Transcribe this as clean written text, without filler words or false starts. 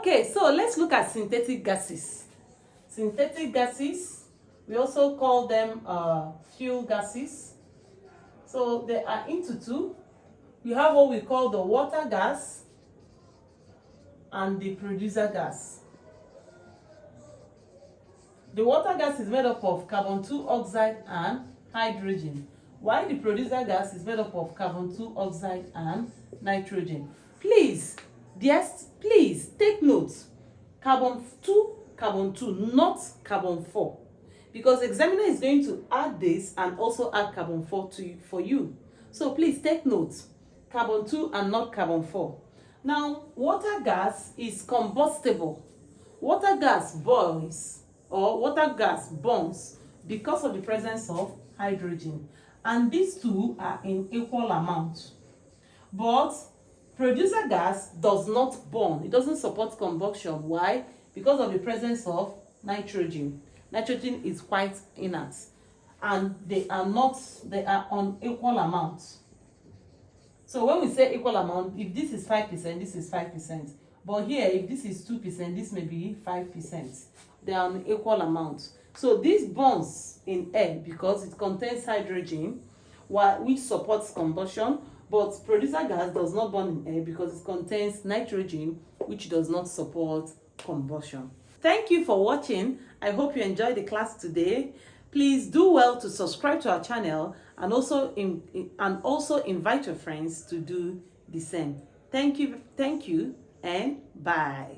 Okay, so let's look at synthetic gases. Synthetic gases, we also call them fuel gases. So they are into two. We have what we call the water gas and the producer gas. The water gas is made up of carbon 2 oxide and hydrogen, while the producer gas is made up of carbon 2 oxide and nitrogen. Please, yes, please take note. Carbon 2, not carbon 4. Because the examiner is going to add this and also add carbon 4 for you. So please take note. Carbon 2 and not carbon 4. Now, water gas is combustible. Water gas boils or water gas burns because of the presence of hydrogen. And these two are in equal amount. But producer gas does not burn. It doesn't support combustion. Why? Because of the presence of nitrogen. Nitrogen is quite inert. And they are on equal amounts. So when we say equal amount, if this is 5%, this is 5%. But here, if this is 2%, this may be 5%. They are on equal amount. So this burns in air because it contains hydrogen, which supports combustion. But producer gas does not burn in air because it contains nitrogen, which does not support combustion. Thank you for watching. I hope you enjoyed the class today. Please do well to subscribe to our channel and also invite your friends to do the same. Thank you, and bye.